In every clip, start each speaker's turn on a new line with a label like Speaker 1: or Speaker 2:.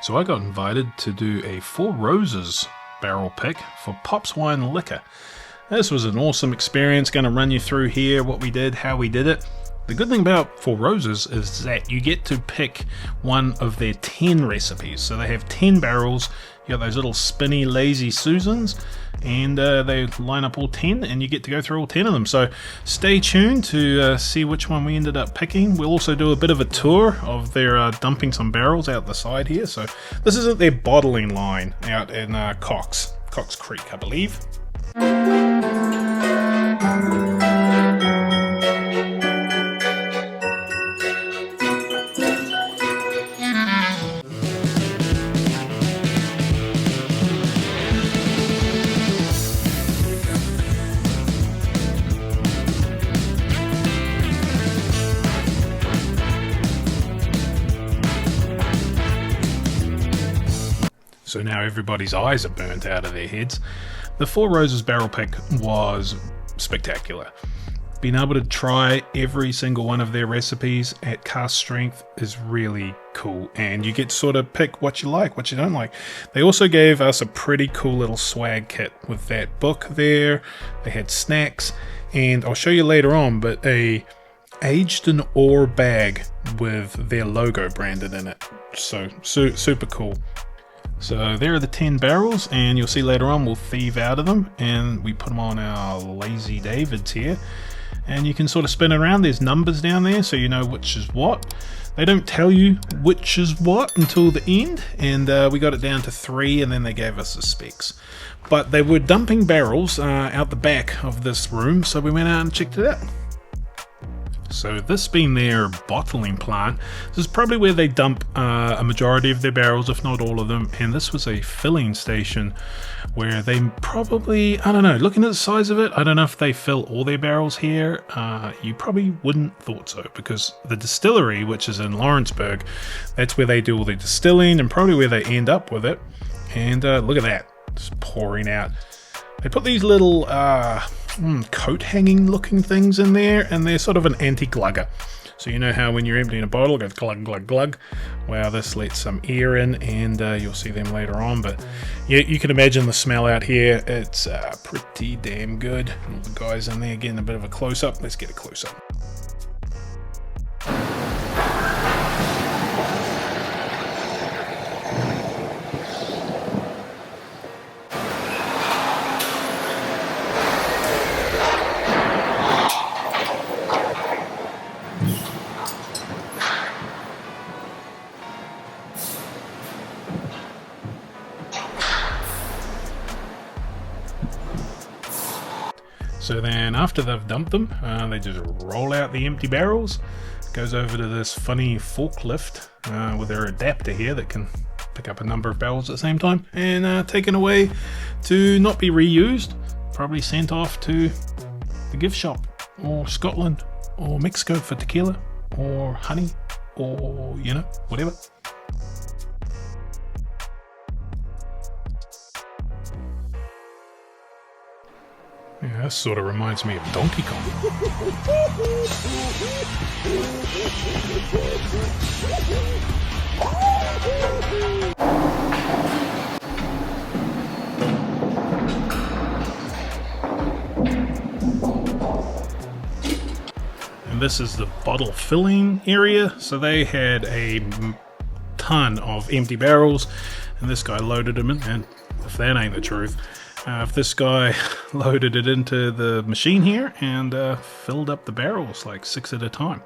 Speaker 1: So I got invited to do a Four Roses barrel pick for Pop's Wine Liquor. This was an awesome experience. Going to run you through here what we did, how we did it. The good thing about Four Roses is that you get to pick one of their 10 recipes. So they have 10 barrels. You got those little spinny lazy Susans, and they line up all 10, and you get to go through all 10 of them. So stay tuned to see which one we ended up picking. We'll also do a bit of a tour of their dumping some barrels out the side here. So this isn't their bottling line out in Cox Creek, I believe. So now everybody's eyes are burnt out of their heads. The Four Roses barrel pick was spectacular. Being able to try every single one of their recipes at cast strength is really cool, and you get to sort of pick what you like, what you don't like. They also gave us a pretty cool little swag kit with that book there. They had snacks, and I'll show you later on, but a aged in ore bag with their logo branded in it. So super cool. So there are the 10 barrels, and you'll see later on we'll thieve out of them and we put them on our Lazy Davids here, and you can sort of spin it around. There's numbers down there so you know which is what. They don't tell you which is what until the end, and we got it down to 3, and then they gave us the specs. But they were dumping barrels out the back of this room, so we went out and checked it out. So this being their bottling plant, this is probably where they dump a majority of their barrels, if not all of them. And this was a filling station where they probably, I don't know, looking at the size of it, I don't know if they fill all their barrels here. You probably wouldn't thought so, because the distillery, which is in Lawrenceburg, that's where they do all their distilling and probably where they end up with it. And look at that, just pouring out. They put these little coat hanging looking things in there, and they're sort of an anti-glugger. So you know how when you're emptying a bottle it goes glug glug glug. Well, this lets some air in, and you'll see them later on. But yeah, you can imagine the smell out here. It's pretty damn good. All the guys in there getting a bit of a close-up. Let's get a close-up. So then after they've dumped them, they just roll out the empty barrels. Goes over to this funny forklift with their adapter here that can pick up a number of barrels at the same time, and taken away to not be reused, probably sent off to the gift shop, or Scotland, or Mexico for tequila, or honey, or you know, whatever. Yeah, that sort of reminds me of Donkey Kong. And this is the bottle filling area. So they had a ton of empty barrels, and this guy loaded them in. And if that ain't the truth, if this guy loaded it into the machine here and filled up the barrels like 6 at a time.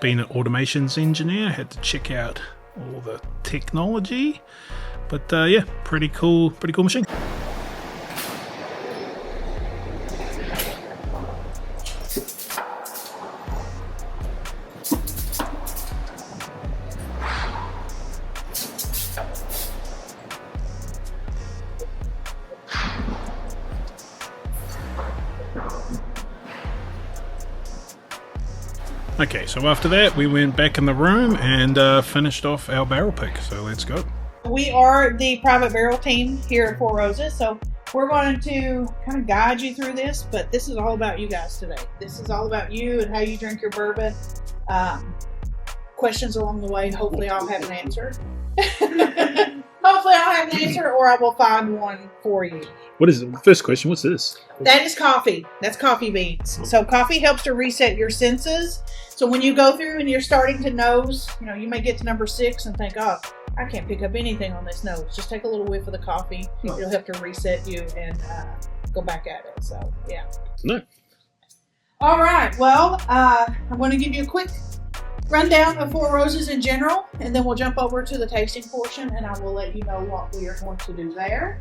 Speaker 1: Being an automations engineer, I had to check out all the technology, but yeah, pretty cool machine. Okay, so after that we went back in the room and finished off our barrel pick, so let's go.
Speaker 2: We are the private barrel team here at Four Roses, so we're going to kind of guide you through this, but this is all about you guys today. This is all about you and how you drink your bourbon. Questions along the way, hopefully I'll have an answer. Hopefully I'll have an answer or I will find one for you.
Speaker 3: What is it? First question, what's this?
Speaker 2: That is coffee. That's coffee beans. So coffee helps to reset your senses. So when you go through and you're starting to nose, you may get to number 6 and think, oh, I can't pick up anything on this nose. Just take a little whiff of the coffee. It'll help to reset you and go back at it. So, yeah.
Speaker 3: No.
Speaker 2: All right. Well, I'm going to give you a quick rundown of Four Roses in general, and then we'll jump over to the tasting portion, and I will let you know what we are going to do there.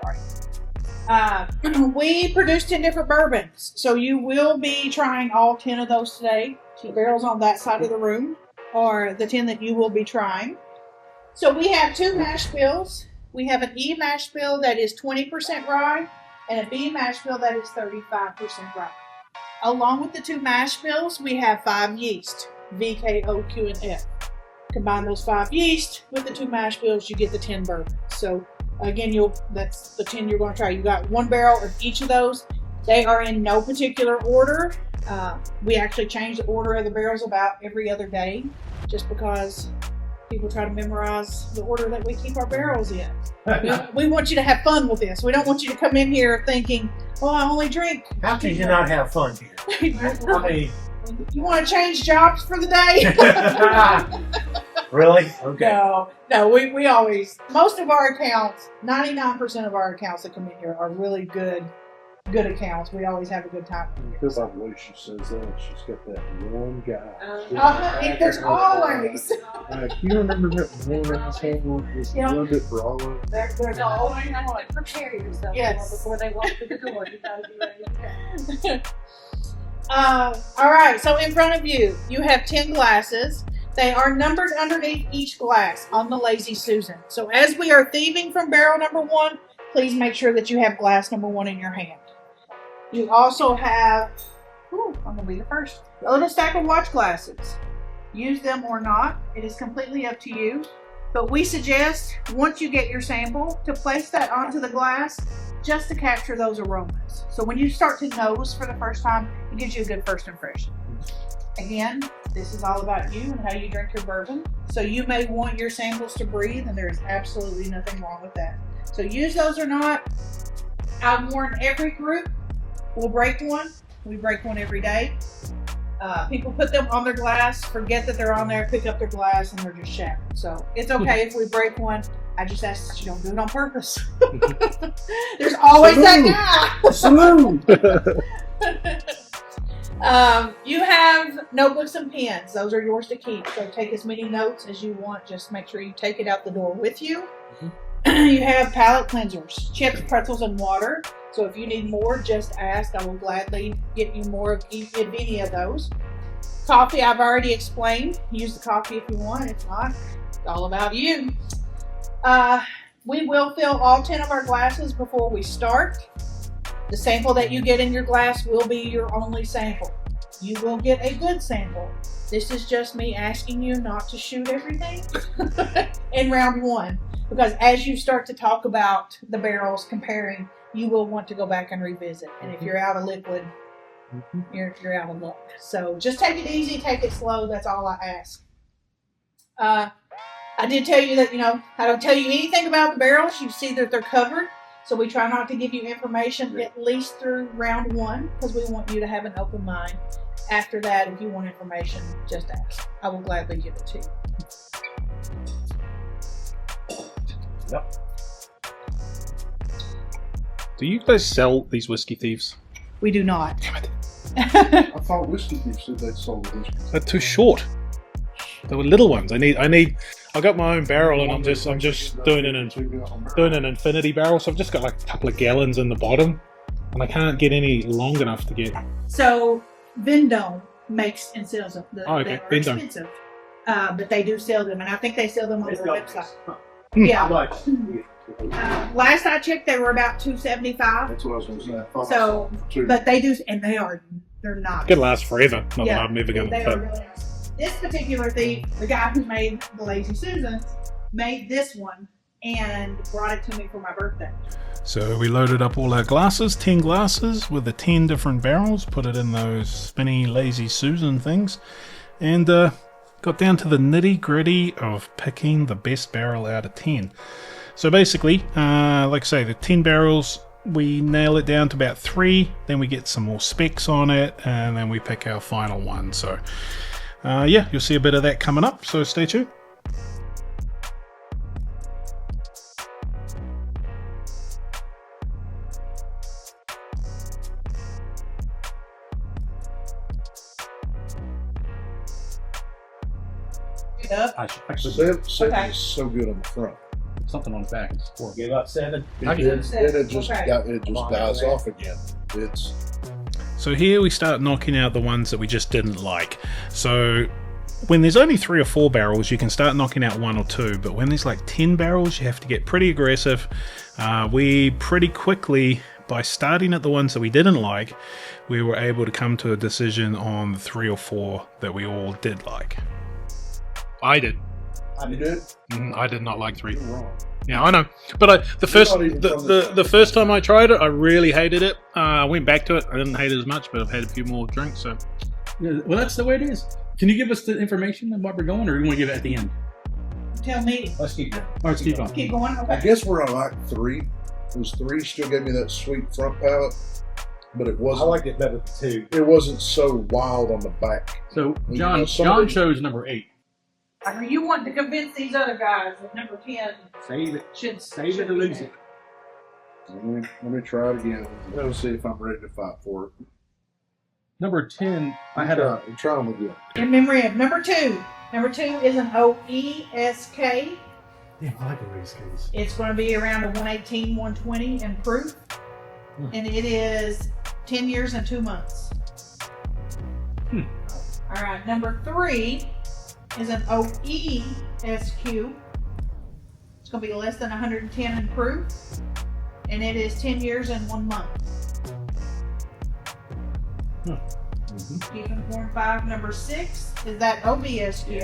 Speaker 2: Sorry. We produce 10 different bourbons, so you will be trying all 10 of those today. The barrels on that side of the room are the 10 that you will be trying. So we have 2 mash bills. We have an E mash bill that is 20% rye, and a B mash bill that is 35% rye. Along with the 2 mash bills, we have 5 yeast, V, K, O, Q, and F. Combine those 5 yeast with the 2 mash bills, you get the 10 bourbons. So again, that's the 10 you're going to try. You got 1 barrel of each of those. They are in no particular order. We actually change the order of the barrels about every other day, just because people try to memorize the order that we keep our barrels in. We want you to have fun with this. We don't want you to come in here thinking, "Oh, I only drink."
Speaker 4: How can you not have fun here? I mean,
Speaker 2: you want to change jobs for the day?
Speaker 4: really? Okay.
Speaker 2: No. We always, most of our accounts, 99% of our accounts that come in here are really good accounts. We always have a good time here.
Speaker 5: Because by the way she says that, she's got that one guy.
Speaker 2: There's always.
Speaker 5: You remember that one asshole who was a little bit for all of them?
Speaker 2: There's always one.
Speaker 6: Prepare yourself before they walk through the door. You gotta be ready.
Speaker 2: All right, so in front of you, you have 10 glasses. They are numbered underneath each glass on the Lazy Susan. So as we are thieving from barrel number 1, please make sure that you have glass number 1 in your hand. You also have, I'm going to be the first, a little stack of watch glasses. Use them or not, it is completely up to you. But we suggest, once you get your sample, to place that onto the glass just to capture those aromas. So when you start to nose for the first time, it gives you a good first impression. Again, this is all about you and how you drink your bourbon. So you may want your samples to breathe, and there's absolutely nothing wrong with that. So use those or not. I've warned every group, we'll break one. We break one every day. People put them on their glass, forget that they're on there, pick up their glass, and they're just shattered. So it's okay if we break one. I just ask that you don't do it on purpose. There's always that guy.
Speaker 5: Salute!
Speaker 2: You have notebooks and pens. Those are yours to keep. So take as many notes as you want. Just make sure you take it out the door with you. You have palate cleansers, chips, pretzels, and water. So if you need more, just ask. I will gladly get you more of any of those. Coffee, I've already explained. Use the coffee if you want. If not, it's all about you. We will fill all 10 of our glasses before we start. The sample that you get in your glass will be your only sample. You will get a good sample. This is just me asking you not to shoot everything in round 1. Because as you start to talk about the barrels comparing, you will want to go back and revisit. And if you're out of liquid, you're out of luck. So just take it easy, take it slow. That's all I ask. I did tell you that, I don't tell you anything about the barrels. You see that they're covered. So we try not to give you information at least through round 1 because we want you to have an open mind. After that, if you want information, just ask. I will gladly give it to you.
Speaker 4: Yep.
Speaker 3: Do you guys sell these whiskey thieves?
Speaker 2: We do not.
Speaker 3: Damn it.
Speaker 5: I thought Whiskey Thief said they sold whiskey.
Speaker 3: They're too short. They were little ones. I got my own barrel and I'm just doing an infinity barrel, so I've just got like a couple of gallons in the bottom and I can't get any long enough to get.
Speaker 2: So Vendome makes and sells them. They are
Speaker 3: Vendome.
Speaker 2: expensive. But they do sell them, and I think they sell them on their website.
Speaker 4: How
Speaker 2: Yeah.
Speaker 4: much?
Speaker 2: Last I checked, they were about $275.
Speaker 5: That's what I was going to say. I thought
Speaker 2: So,
Speaker 5: too.
Speaker 2: but they do, and they're not.
Speaker 3: It could last forever. Not
Speaker 2: Yeah,
Speaker 3: that I'm never going
Speaker 2: they
Speaker 3: to
Speaker 2: are
Speaker 3: fit.
Speaker 2: really nice. This particular thief, the guy who made the Lazy Susans, made this one and brought it to me for my birthday.
Speaker 1: So we loaded up all our glasses, 10 glasses with the 10 different barrels, put it in those spinny Lazy Susan things, and got down to the nitty gritty of picking the best barrel out of 10. So basically, like I say, the 10 barrels, we nail it down to about 3, then we get some more specs on it, and then we pick our final one. So yeah, you'll see a bit of that coming up, so stay tuned.
Speaker 2: Up.
Speaker 5: The
Speaker 6: Actually,
Speaker 5: bed setting
Speaker 2: Okay.
Speaker 5: is so good on the front.
Speaker 6: something on the back is horrible.
Speaker 4: Give up 7.
Speaker 5: Then it just
Speaker 2: Okay.
Speaker 5: dies off again. It's
Speaker 1: So here we start knocking out the ones that we just didn't like. So when there's only 3 or 4 barrels, you can start knocking out 1 or 2, but when there's like 10 barrels, you have to get pretty aggressive. We pretty quickly, by starting at the ones that we didn't like, we were able to come to a decision on the 3 or 4 that we all did like. I did.
Speaker 5: you did.
Speaker 1: I did not like 3.
Speaker 5: You're wrong.
Speaker 1: Yeah, I know. But the first time I tried it, I really hated it. I went back to it. I didn't hate it as much, but I've had a few more drinks. So
Speaker 6: Yeah, well, that's the way it is. Can you give us the information of what we're going, or you want to give it at the end?
Speaker 2: Tell me.
Speaker 4: Let's keep going.
Speaker 6: All right, let's keep on.
Speaker 2: Keep going.
Speaker 5: I
Speaker 2: Okay.
Speaker 5: guess where I like 3 was 3 still gave me that sweet front palate, but it
Speaker 4: I
Speaker 5: wasn't.
Speaker 4: liked it better than 2.
Speaker 5: It wasn't so wild on the back.
Speaker 6: So
Speaker 5: You
Speaker 6: John
Speaker 5: know,
Speaker 6: John chose number 8.
Speaker 2: Are you wanting to convince these other guys that number 10
Speaker 6: Save it.
Speaker 2: should
Speaker 6: Save it or
Speaker 2: be
Speaker 6: lose
Speaker 2: there?
Speaker 6: it.
Speaker 5: Let me try it again. Let's see if I'm ready to fight for it.
Speaker 6: Number 10, I had a.
Speaker 5: I'm trying again.
Speaker 2: In memory of number 2. Number 2 is an OESK.
Speaker 4: Yeah, I like the race case.
Speaker 2: It's going to be around a 118, 120 in proof. And it is 10 years and 2 months. All right, number 3 is an OESQ. It's going to be less than 110 in proof. And it is 10 years and 1 month. Keeping 4 and 5. Number 6 is that OBSQ,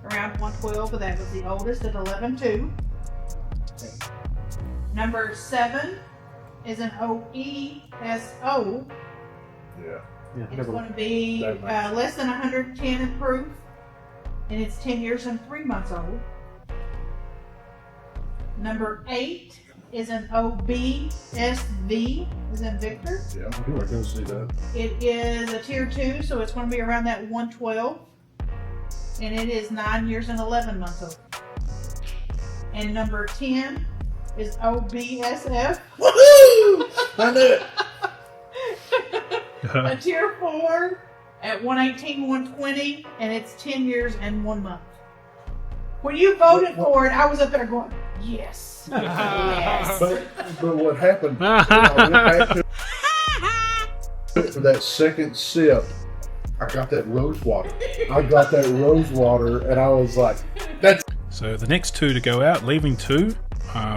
Speaker 2: around 112, but that was the oldest at 11.2. Number 7 is an OESO.
Speaker 5: Yeah.
Speaker 2: It's going to be less than 110 in proof, and it's 10 years and 3 months old. Number 8 is an OBSV, is in Victor.
Speaker 5: Yeah. I can see that.
Speaker 2: It is a tier 2, so it's going to be around that 112, and it is 9 years and 11 months old. And number 10 is OBSF.
Speaker 5: Woohoo! I knew it.
Speaker 2: A tier 4 at 118, 120, and it's 10 years and 1 month. When you voted for it, I was up there going, yes. Yes.
Speaker 5: But what happened? I went back to for that second sip. I got that rose water. And I was like, "That's."
Speaker 1: So the next 2 to go out, leaving 2.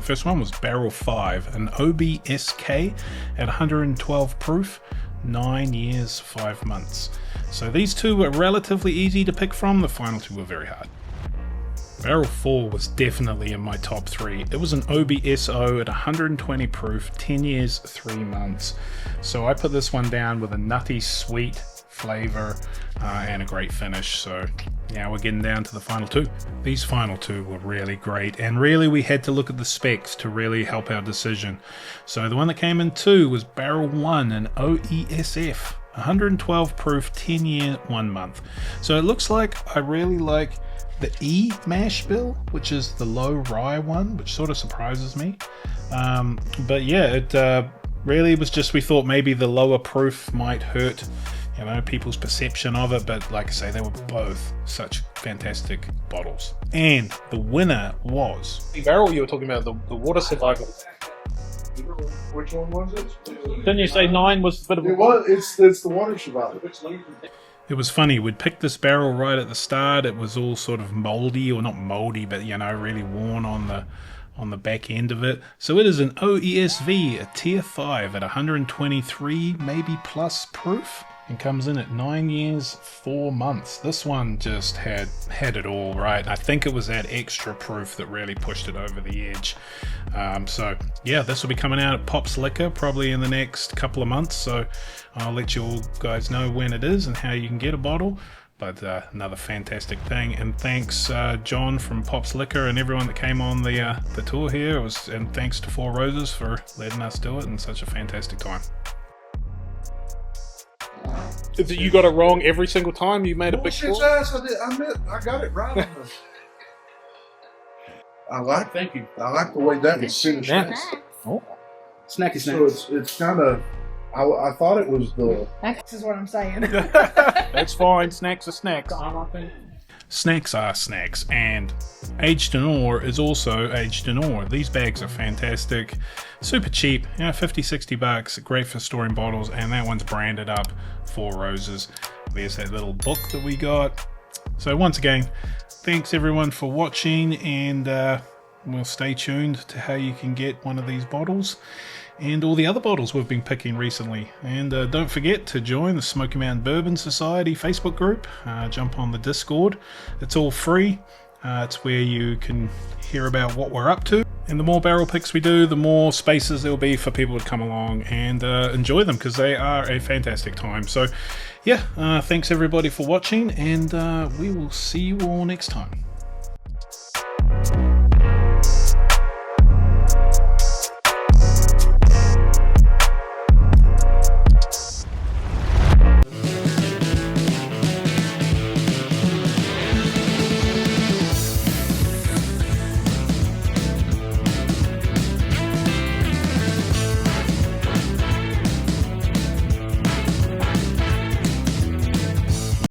Speaker 1: First one was Barrel 5, an OBSK at 112 proof, 9 years, 5 months. So these 2 were relatively easy to pick from. The final 2 were very hard. Barrel 4 was definitely in my top 3. It was an OBSO at 120 proof, 10 years, 3 months. So I put this one down with a nutty, sweet flavor and a great finish. So now we're getting down to the final 2. These final 2 were really great, and really we had to look at the specs to really help our decision. So the one that came in 2 was Barrel 1, an OESF, 112 proof, 10 year, 1 month. So it looks like I really like the E mash bill, which is the low rye one, which sort of surprises me. But yeah, it really was just, we thought maybe the lower proof might hurt, you know, people's perception of it. But like I say, they were both such fantastic bottles. And the winner was the barrel you were talking about, the water survival.
Speaker 5: Which one was it?
Speaker 6: Didn't you say 9 was a bit of a...
Speaker 5: It was. It's the water survivor.
Speaker 1: It was funny, we'd picked this barrel right at the start. It was all sort of moldy, or not moldy, but you know, really worn on the back end of it. So it is an OESV, a tier 5 at 123 maybe plus proof, and comes in at 9 years, 4 months. This one just had it all right. I think it was that extra proof that really pushed it over the edge. So yeah, this will be coming out at Pop's Liquor probably in the next couple of months. So I'll let you all guys know when it is and how you can get a bottle. But another fantastic thing, and thanks John from Pop's Liquor and everyone that came on the tour here. And thanks to Four Roses for letting us do it, and such a fantastic time.
Speaker 3: You got it wrong every single time. You made a big
Speaker 5: Bullshit
Speaker 3: score.
Speaker 5: ass, I got it right. I like the way that was finished.
Speaker 3: Nice. Oh,
Speaker 7: Snacky
Speaker 5: So
Speaker 7: snacks.
Speaker 5: it's kind of. I thought it was the.
Speaker 2: This is what I'm saying.
Speaker 3: that's fine. Snacks are snacks.
Speaker 1: Snacks are snacks, and aged in ore is also aged in ore. These bags are fantastic, super cheap, 50, 60 bucks, great for storing bottles, and that one's branded up Four Roses. There's that little book that we got. So once again, thanks everyone for watching, and we'll stay tuned to how you can get one of these bottles and all the other bottles we've been picking recently. And don't forget to join the Smoky Mountain Bourbon Society Facebook group. Jump on the Discord. It's all free. It's where you can hear about what we're up to. And the more barrel picks we do, the more spaces there'll be for people to come along and enjoy them, because they are a fantastic time. So yeah, thanks everybody for watching, and we will see you all next time.